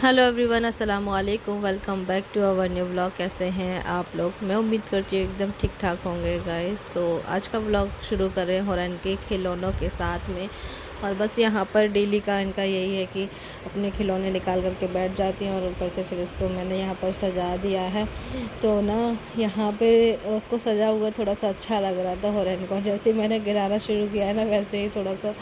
Hello everyone, अस्सलाम वालेकुम। Welcome back to our new vlog. कैसे हैं आप लोग? मैं उम्मीद करती हूँ एकदम ठीक ठाक होंगे गाइस। तो आज का व्लॉग शुरू करें हुरैन के खिलौनों के साथ में। और बस यहाँ पर डेली का इनका यही है कि अपने खिलौने निकाल करके बैठ जाती हैं और ऊपर से फिर उसको मैंने यहाँ पर सजा दिया है। तो ना यहाँ पे उसको सजा हुआ थोड़ा सा अच्छा लग रहा था हुरैन को। जैसे ही मैंने गिराना शुरू किया है ना, वैसे ही थोड़ा सा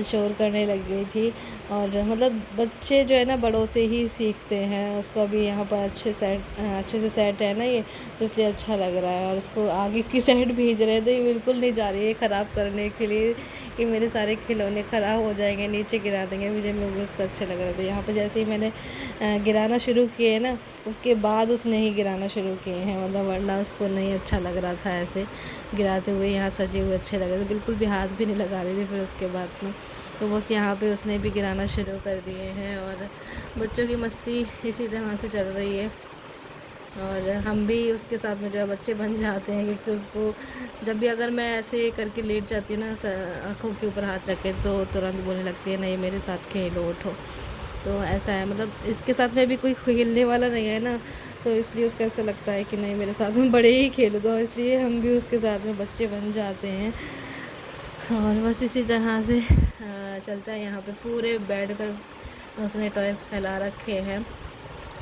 शोर करने लग गई थी। और मतलब बच्चे जो है ना बड़ों से ही सीखते हैं। उसको अभी यहाँ पर अच्छे से सेट है ना ये, तो इसलिए अच्छा लग रहा है। और उसको आगे की साइड भेज रहे थे, ये बिल्कुल नहीं जा रही है ख़राब करने के लिए कि मेरे सारे खिलौने ख़राब हो जाएंगे, नीचे गिरा देंगे मुझे। मुझे उसको अच्छे लग रहे थे। यहाँ पर जैसे ही मैंने गिराना शुरू किए ना, उसके बाद उसने ही गिराना शुरू किए हैं। मतलब वरना उसको नहीं अच्छा लग रहा था ऐसे गिराते हुए। यहाँ सजे हुए अच्छे लग रहे थे, बिल्कुल भी हाथ भी नहीं लगा रही थी। फिर उसके बाद में तो बस यहाँ पे उसने भी गिराना शुरू कर दिए हैं। और बच्चों की मस्ती इसी तरह से चल रही है। और हम भी उसके साथ में जो है बच्चे बन जाते हैं, क्योंकि उसको जब भी अगर मैं ऐसे करके लेट जाती हूँ ना आँखों के ऊपर हाथ रख के, तो तुरंत बोलने लगती है नहीं मेरे साथ खेलो उठो। तो ऐसा है, मतलब इसके साथ में भी कोई खेलने वाला नहीं है ना, तो इसलिए उसको ऐसा लगता है कि नहीं मेरे साथ में बड़े ही खेल दो। इसलिए हम भी उसके साथ में बच्चे बन जाते हैं। और बस इसी तरह से चलता है। यहाँ पे पूरे बेड पर उसने टॉयज़ फैला रखे हैं।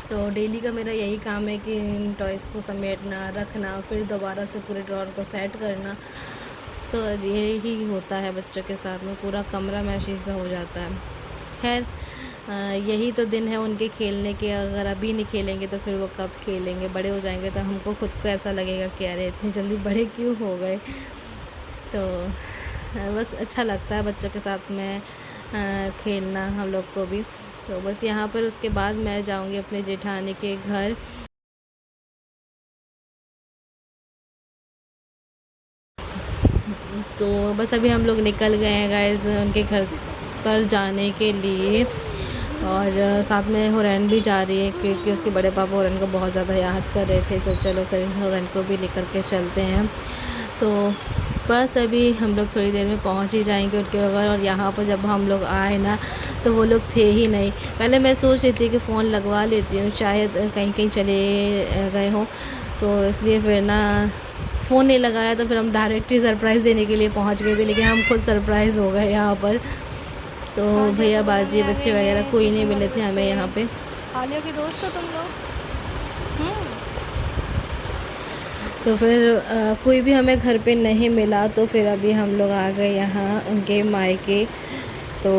तो डेली का मेरा यही काम है कि इन टॉयज़ को समेटना, रखना, फिर दोबारा से पूरे ड्रॉर को सेट करना। तो यही होता है बच्चों के साथ में, पूरा कमरा मैशी सा हो जाता है। खैर यही तो दिन है उनके खेलने के। अगर अभी नहीं खेलेंगे तो फिर वो कब खेलेंगे? बड़े हो जाएंगे तो हमको खुद को ऐसा लगेगा कि अरे इतनी जल्दी बड़े क्यों हो गए। तो बस अच्छा लगता है बच्चों के साथ में खेलना हम लोग को भी। तो बस यहाँ पर उसके बाद मैं जाऊँगी अपने जेठानी के घर। तो बस अभी हम लोग निकल गए हैं गाइस उनके घर पर जाने के लिए। और साथ में हुरैन भी जा रही है, क्योंकि उसके बड़े पापा हुरैन को बहुत ज़्यादा याद कर रहे थे। तो चलो फिर हुरैन को भी लेकर के चलते हैं। तो बस अभी हम लोग थोड़ी देर में पहुंच ही जाएंगे उनके घर। और यहाँ पर जब हम लोग आए ना, तो वो लोग थे ही नहीं। पहले मैं सोच रही थी कि फ़ोन लगवा लेती हूँ, शायद कहीं कहीं चले गए हों। तो इसलिए फिर ना फ़ोन नहीं लगाया। तो फिर हम डायरेक्ट ही सरप्राइज़ देने के लिए पहुंच गए थे, लेकिन हम खुद सरप्राइज़ हो गए यहाँ पर। तो भैया बाजी बच्चे वगैरह कोई नहीं मिले थे हमें यहाँ पे। हालियों के दोस्त हो तुम लोग। तो फिर कोई भी हमें घर पे नहीं मिला। तो फिर अभी हम लोग आ गए यहाँ उनके मायके। तो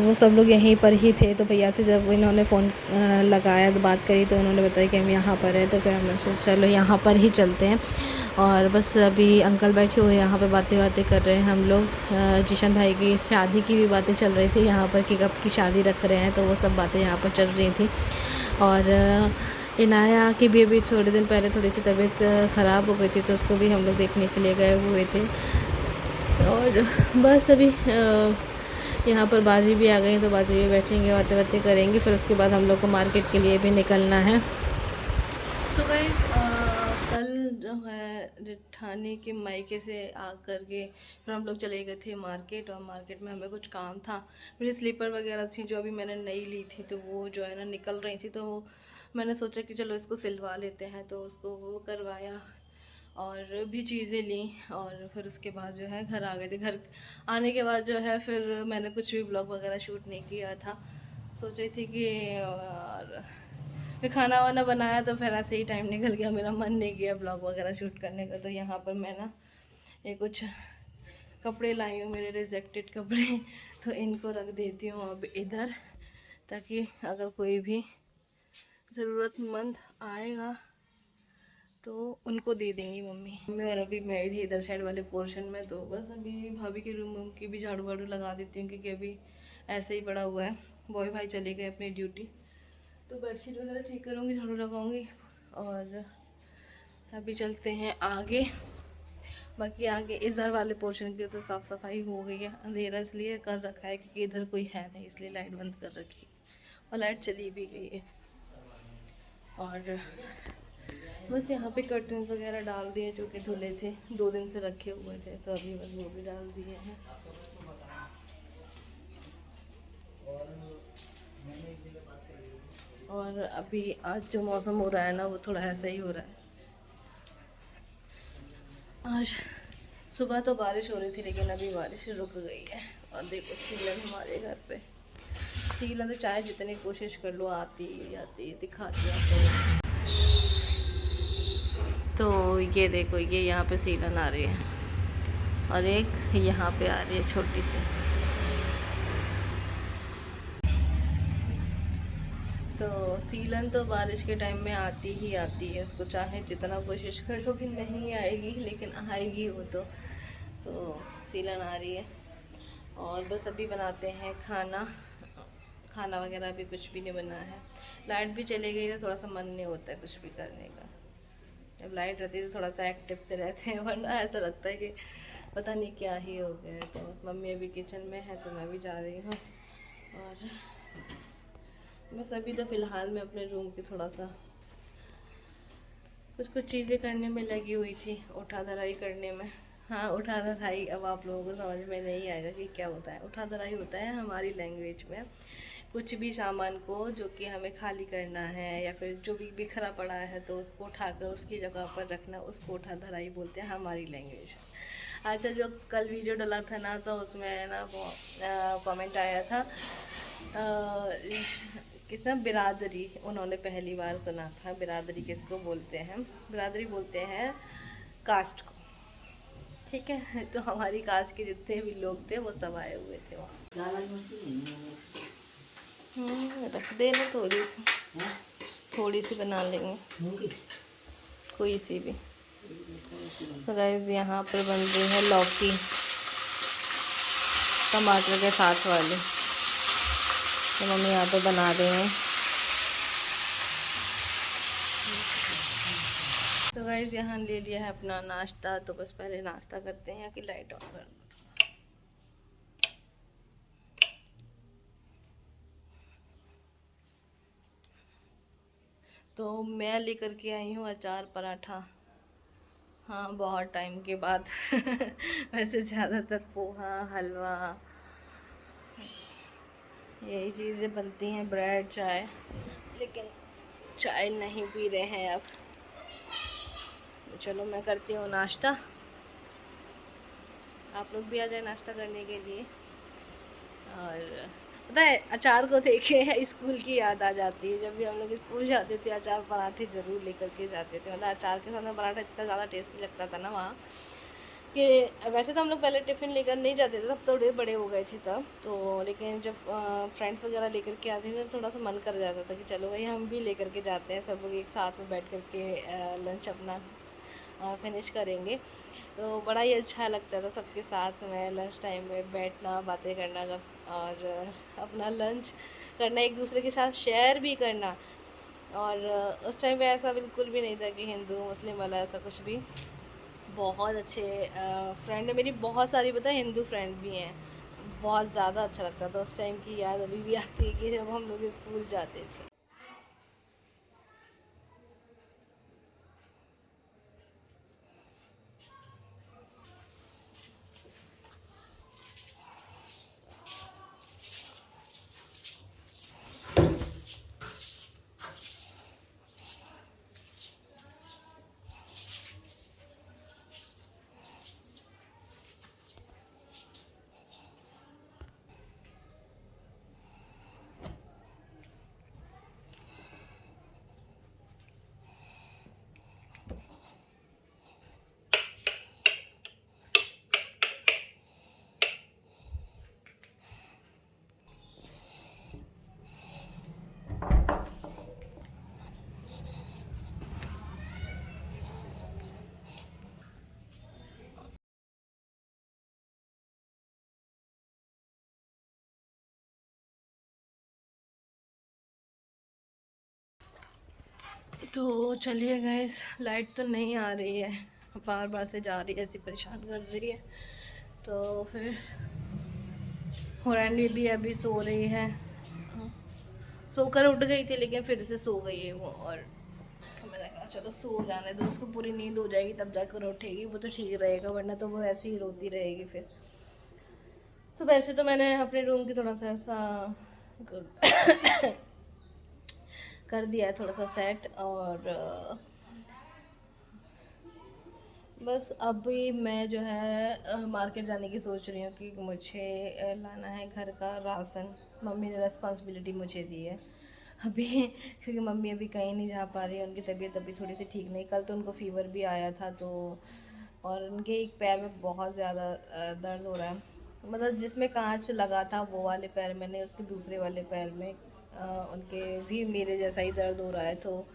वो सब लोग यहीं पर ही थे। तो भैया से जब इन्होंने फ़ोन लगाया तो बात करी, तो उन्होंने बताया कि हम यहाँ पर हैं। तो फिर हमने सोचा चलो यहाँ पर ही चलते हैं। और बस अभी अंकल बैठे हुए यहाँ पे बातें बातें कर रहे हैं। हम लोग जिशन भाई की शादी की भी बातें चल रही थी यहाँ पर, कि कब की शादी रख रहे हैं। तो वो सब बातें यहाँ पर चल रही थी। और इनाया की भी अभी थोड़े दिन पहले थोड़ी सी तबीयत ख़राब हो गई थी, तो उसको भी हम लोग देखने के लिए गए हुए थे। और बस अभी यहाँ पर बाजी भी आ गई, तो बाजी भी बैठेंगे, बातें बातें करेंगे। फिर उसके बाद हम लोग को मार्केट के लिए भी निकलना है। सो गाइस कल जो है जेठानी के मायके से आ कर के फिर हम लोग चले गए थे मार्केट। और मार्केट में हमें कुछ काम था। मेरी स्लीपर वगैरह थी जो अभी मैंने नई ली थी, तो वो जो है ना निकल रही थी। तो मैंने सोचा कि चलो इसको सिलवा लेते हैं, तो उसको वो करवाया और भी चीज़ें ली। और फिर उसके बाद जो है घर आ गए थे। घर आने के बाद जो है फिर मैंने कुछ भी ब्लॉग वगैरह शूट नहीं किया था। सोच रही थी कि और फिर खाना वाना बनाया, तो फिर ऐसे ही टाइम निकल गया, मेरा मन नहीं किया ब्लॉग वगैरह शूट करने का। तो यहाँ पर मैं ना ये कुछ कपड़े लाई हूँ, मेरे रिजेक्टेड कपड़े। तो इनको रख देती हूँ अब इधर, ताकि अगर कोई भी ज़रूरतमंद आएगा तो उनको दे देंगी मम्मी। और अभी मैं थी इधर साइड वाले पोर्शन में। तो बस अभी भाभी के रूम की भी झाड़ू वाड़ू लगा देती हूँ, क्योंकि अभी ऐसे ही पड़ा हुआ है। बॉय भाई चले गए अपनी ड्यूटी। तो बेडशीट वगैरह ठीक करूँगी, झाड़ू लगाऊंगी। और अभी चलते हैं आगे। बाकी आगे इधर वाले पोर्शन की तो साफ़ सफाई हो गई है। अंधेरा इसलिए कर रखा है क्योंकि इधर कोई है नहीं, इसलिए लाइट बंद कर रखी है। और लाइट चली भी गई है। और बस यहाँ पे कर्टन्स वगैरह डाल दिए जो कि धुले थे, 2 दिन से रखे हुए थे। तो अभी बस वो भी डाल दिए हैं। और अभी आज जो मौसम हो रहा है ना वो थोड़ा ऐसा ही हो रहा है। आज सुबह तो बारिश हो रही थी लेकिन अभी बारिश रुक गई है। और देखो सीलन हमारे घर पे, सीलन तो चाहे जितनी कोशिश कर लो आती आती दिखाती आपको। तो ये देखो ये यहाँ पे सीलन आ रही है और एक यहाँ पे आ रही है छोटी सी। तो सीलन तो बारिश के टाइम में आती ही आती है, इसको चाहे जितना कोशिश कर लो कि नहीं आएगी लेकिन आएगी वो तो सीलन आ रही है। और बस अभी बनाते हैं खाना। खाना वगैरह भी कुछ भी नहीं बना है। लाइट भी चली गई तो थोड़ा सा मन नहीं होता है कुछ भी करने का। जब लाइट रहती है तो थोड़ा सा एक्टिव से रहते हैं, वरना ऐसा लगता है कि पता नहीं क्या ही हो गया है। तो बस मम्मी अभी किचन में है तो मैं भी जा रही हूँ। और बस अभी तो फ़िलहाल मैं अपने रूम की थोड़ा सा कुछ चीज़ें करने में लगी हुई थी, उठा धराई करने में। हाँ, उठा धराई अब आप लोगों को समझ में नहीं आएगा कि क्या होता है। उठा धराई होता है हमारी लैंग्वेज में कुछ भी सामान को जो कि हमें खाली करना है या फिर जो भी बिखरा पड़ा है तो उसको उठाकर उसकी जगह पर रखना, उसको उठा धराई बोलते हैं हमारी लैंग्वेज में। अच्छा, जो कल वीडियो डाला था ना तो उसमें ना वो कमेंट आया था किसने, बिरादरी, उन्होंने पहली बार सुना था। बिरादरी किसको बोलते हैं? बिरादरी बोलते हैं कास्ट को, ठीक है। तो हमारी कास्ट के जितने भी लोग थे वो सब आए हुए थे वहाँ। रख देना थोड़ी सी बना लेंगे कोई सी भी। तो गाइस यहाँ पर बन रही है लौकी टमाटर के साथ वाली, तो मम्मी यहाँ पे बना रही हैं। तो गाइस यहाँ ले लिया है अपना नाश्ता, तो बस पहले नाश्ता करते हैं कि लाइट ऑन कर दो। तो मैं लेकर के आई हूँ अचार पराठा, हाँ बहुत टाइम के बाद। वैसे ज़्यादातर पोहा हलवा यही चीज़ें बनती हैं, ब्रेड चाय, लेकिन चाय नहीं पी रहे हैं अब। तो चलो मैं करती हूँ नाश्ता, आप लोग भी आ जाए नाश्ता करने के लिए। और पता है अचार को देखे स्कूल की याद आ जाती है। जब भी हम लोग स्कूल जाते थे अचार पराठे ज़रूर लेकर के जाते थे। मतलब अचार के साथ में पराठा इतना ज़्यादा टेस्टी लगता था ना वहाँ कि वैसे तो हम लोग पहले टिफ़िन लेकर नहीं जाते थे, तब थोड़े बड़े हो गए थे तब तो। लेकिन जब फ्रेंड्स वगैरह लेकर के आते थे तो थोड़ा सा मन कर जाता था कि चलो भाई हम भी लेकर के जाते हैं, सब लोग एक साथ में बैठ कर के लंच अपना फिनिश करेंगे। तो बड़ा ही अच्छा लगता था सबके साथ में लंच टाइम में बैठना, बातें करना और अपना लंच करना, एक दूसरे के साथ शेयर भी करना। और उस टाइम पे ऐसा बिल्कुल भी नहीं था कि हिंदू मुस्लिम वाला ऐसा कुछ भी। बहुत अच्छे फ्रेंड है मेरी, बहुत सारी पता है हिंदू फ्रेंड भी हैं। बहुत ज़्यादा अच्छा लगता था, उस टाइम की याद अभी भी आती है कि जब हम लोग स्कूल जाते थे। तो चलिए गाइस, लाइट तो नहीं आ रही है, बार बार से जा रही है, ऐसी परेशान कर रही है। तो फिर हुरैन भी अभी सो रही है, सोकर उठ गई थी लेकिन फिर से सो गई है वो। और तो मैंने कहा चलो सो जाने दो, उसको पूरी नींद हो जाएगी तब जाकर उठेगी, वो तो ठीक रहेगा, वरना तो वो ऐसे ही रोती रहेगी फिर। तो वैसे तो मैंने अपने रूम की थोड़ा सा ऐसा कर दिया है थोड़ा सा सेट। और बस अभी मैं जो है मार्केट जाने की सोच रही हूँ कि मुझे लाना है घर का राशन। मम्मी ने रिस्पॉन्सिबिलिटी मुझे दी है अभी क्योंकि मम्मी अभी कहीं नहीं जा पा रही है, उनकी तबीयत अभी थोड़ी सी ठीक नहीं। कल तो उनको फ़ीवर भी आया था, तो और उनके एक पैर में बहुत ज़्यादा दर्द हो रहा है। मतलब जिसमें कांच लगा था वो वाले पैर में नहीं, उसके दूसरे वाले पैर में उनके भी मेरे जैसा ही दर्द हो रहा है। तो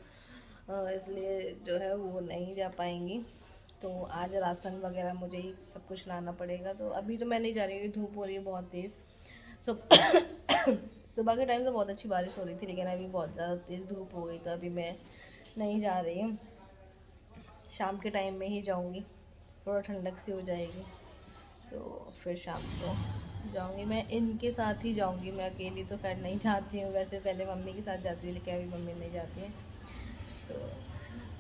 इसलिए जो है वो नहीं जा पाएंगी। तो आज राशन वगैरह मुझे ही सब कुछ लाना पड़ेगा। तो अभी तो मैं नहीं जा रही हूँ, धूप हो रही है बहुत तेज़। सुबह के टाइम तो बहुत अच्छी बारिश हो रही थी, लेकिन अभी बहुत ज़्यादा तेज़ धूप हो गई, तो अभी मैं नहीं जा रही हूँ। शाम के टाइम में ही जाऊँगी, थोड़ा ठंडक सी हो जाएगी तो फिर शाम को जाऊँगी। मैं इनके साथ ही जाऊँगी, मैं अकेली तो खैर नहीं जाती हूँ। वैसे पहले मम्मी के साथ जाती थी, लेकिन अभी मम्मी नहीं जाती है। तो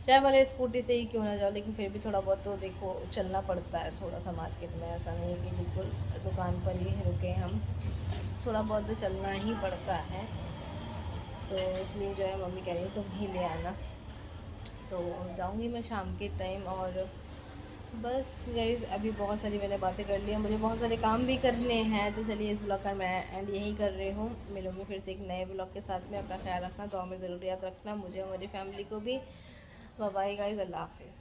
चाहे भले स्कूटी से ही क्यों ना जाओ, लेकिन फिर भी थोड़ा बहुत तो देखो चलना पड़ता है थोड़ा सा मार्केट में। ऐसा नहीं है कि बिल्कुल दुकान पर ही रुके हम, थोड़ा बहुत तो चलना ही पड़ता है। तो इसलिए जो है मम्मी कह रही है तुम ही ले आना। तो जाऊँगी मैं शाम के टाइम। और बस गाइस अभी बहुत सारी मैंने बातें कर ली हैं, मुझे बहुत सारे काम भी करने हैं। तो चलिए इस ब्लॉग का मैं एंड यही कर रही हूँ। मिलूँगी फिर से एक नए ब्लॉग के साथ में। अपना ख्याल रखना, दुआ में ज़रूर याद रखना मुझे और मेरी फैमिली को भी। बाय बाय गाइस, अल्लाह हाफिज़।